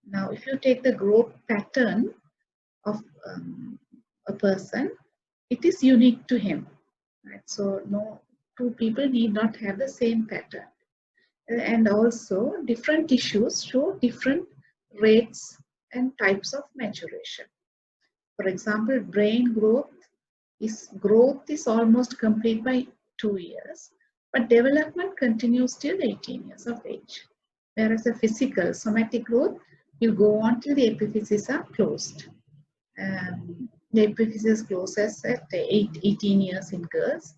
Now, if you take the growth pattern of a person, it is unique to him, right? So no two people need not have the same pattern. And also different tissues show different rates and types of maturation. For example, brain growth is almost complete by 2 years, but development continues till 18 years of age. Whereas the physical somatic growth will go on till the epiphyses are closed. The epiphysis closes at 18 years in girls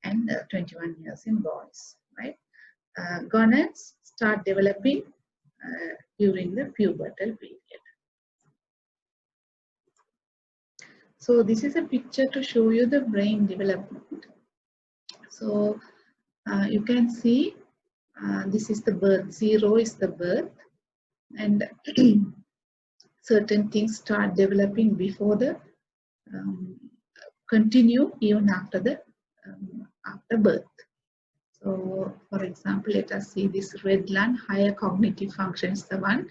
and 21 years in boys, right? Gonads start developing during the pubertal period. So this is a picture to show you the brain development. So you can see this is the birth. 0 is the birth, and certain things start developing before the continue even after the after birth. So, for example, let us see this red line. Higher cognitive function is the one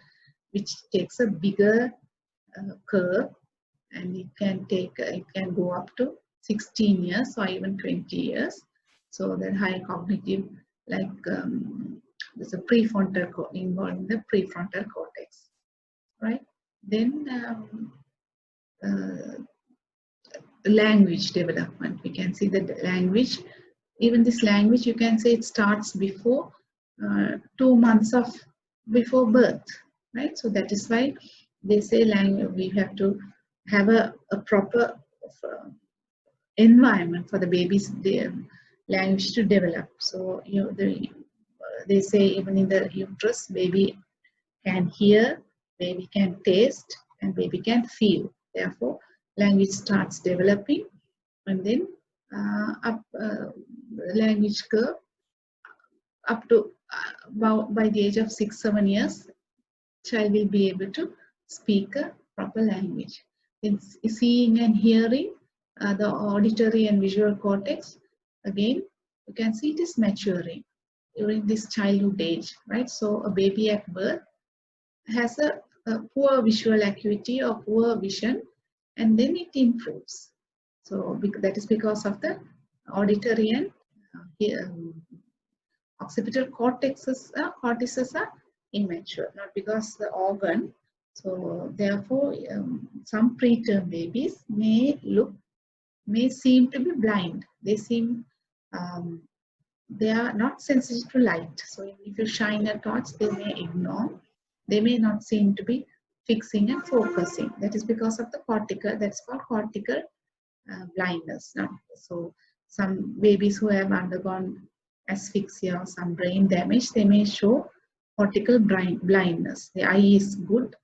which takes a bigger curve, and it can go up to 16 years or even 20 years. So that higher cognitive, like there's a prefrontal involved in the prefrontal cortex, right? Then language development. We can see that language. Even this language, you can say it starts before 2 months of before birth, right? So that is why they say language, we have to have a proper environment for the baby's language to develop. So they say even in the uterus, baby can hear, baby can taste, and baby can feel. Therefore, language starts developing, and then language curve up to by the age of 6-7 years, child will be able to speak a proper language. In seeing and hearing, the auditory and visual cortex, again, you can see it is maturing during this childhood age, right? So a baby at birth has a poor visual acuity or poor vision, and then it improves. So that is because of the auditory and occipital cortices are immature, not because the organ. So therefore, some preterm babies may seem to be blind. They are not sensitive to light. So if you shine a torch, they may ignore. They may not seem to be fixing and focusing. That is because of the cortical. That's called cortical blindness. So some babies who have undergone asphyxia or some brain damage, they may show cortical blindness. The eye is good,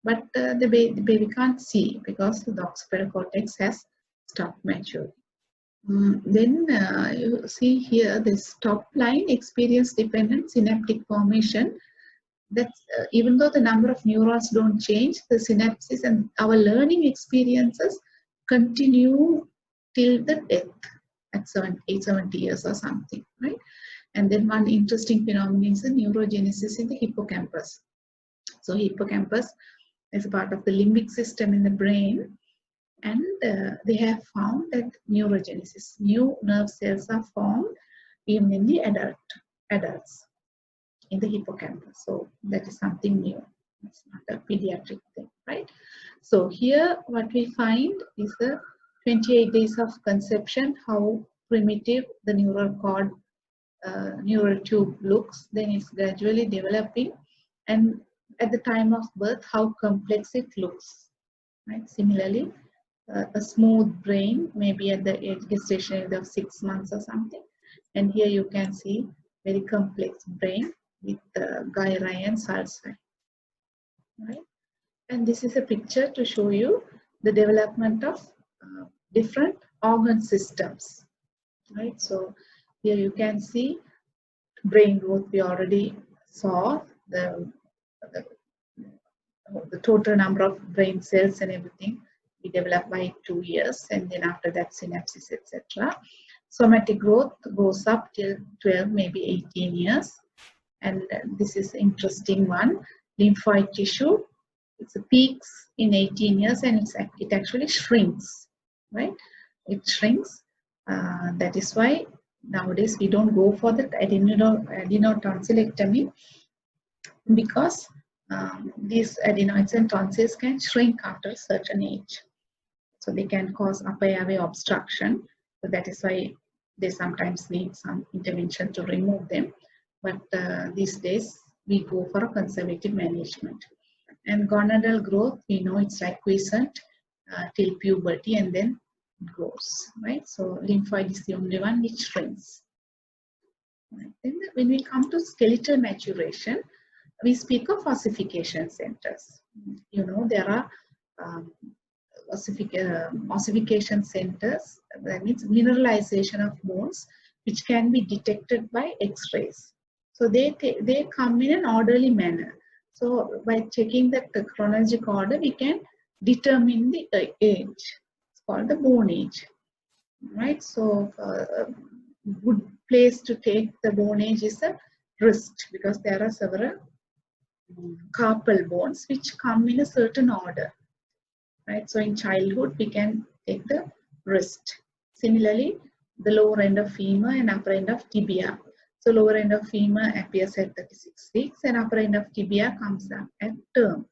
but the baby can't see because the occipital cortex has stopped maturing. Then you see here this top line, experience-dependent synaptic formation. That's even though the number of neurons don't change, the synapses and our learning experiences continue till the death at 70 years or something, right? And then one interesting phenomenon is the neurogenesis in the hippocampus. So hippocampus is a part of the limbic system in the brain, and they have found that neurogenesis, new nerve cells are formed even in the adults in the hippocampus. So that is something new. It's not a pediatric thing, right? So here what we find is the 28 days of conception, how primitive the neural cord, neural tube looks. Then it's gradually developing, and at the time of birth, how complex it looks, right? Similarly, a smooth brain maybe at the gestation age of 6 months or something, and here you can see very complex brain with gyri and sulci, right? And this is a picture to show you the development of different organ systems, right? So here you can see brain growth. We already saw the total number of brain cells and everything we develop by 2 years, and then after that synapses, etc. Somatic growth goes up till 12, maybe 18 years. And this is an interesting one. Lymphoid tissue It peaks in 18 years and it actually shrinks, right? It shrinks. That is why nowadays we don't go for the adenotonsillectomy, because these adenoids and tonsils can shrink after a certain age. So they can cause upper airway obstruction. So that is why they sometimes need some intervention to remove them. But these days we go for a conservative management. And gonadal growth, we know it's like quiescent till puberty and then it grows, right? So lymphoid is the only one which shrinks. Right. Then when we come to skeletal maturation, we speak of ossification centers. You know, there are ossification centers, that means mineralization of bones, which can be detected by X-rays. So they come in an orderly manner. So by checking the chronologic order, we can determine the age. It's called the bone age, right? So a good place to take the bone age is the wrist, because there are several carpal bones which come in a certain order, right? So in childhood, we can take the wrist. Similarly, the lower end of femur and upper end of tibia. So lower end of femur appears at 36 weeks and upper end of tibia comes up at term.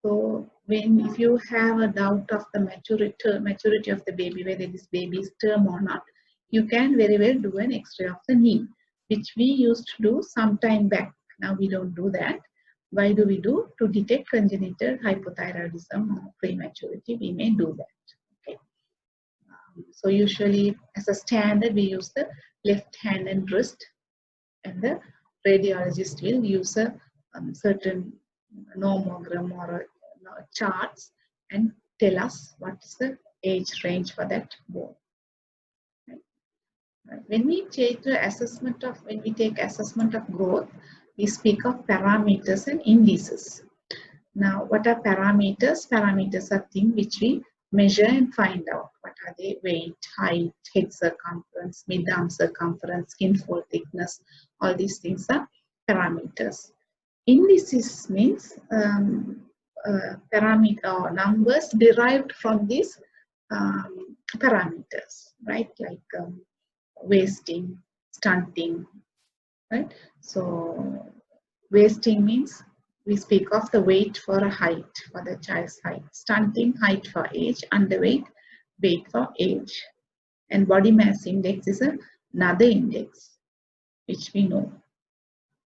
So if you have a doubt of the maturity of the baby, whether this baby is term or not, you can very well do an X-ray of the knee, which we used to do some time back. Now we don't do that. Why do we do? To detect congenital hypothyroidism or prematurity, we may do that. Okay. So usually as a standard, we use the left hand and wrist, and the radiologist will use a certain nomogram or charts and tell us what is the age range for that bone. When we take assessment of growth, we speak of parameters and indices. Now, what are parameters? Parameters are things which we measure and find out. What are they? Weight, height, head circumference, mid-arm circumference, skin fold thickness. All these things are parameters. Indices means parameter or numbers derived from these parameters, right? Like wasting, stunting, right? So wasting means we speak of the weight for a height, for the child's height. Stunting, height for age. Underweight, weight for age. And body mass index is another index which we know.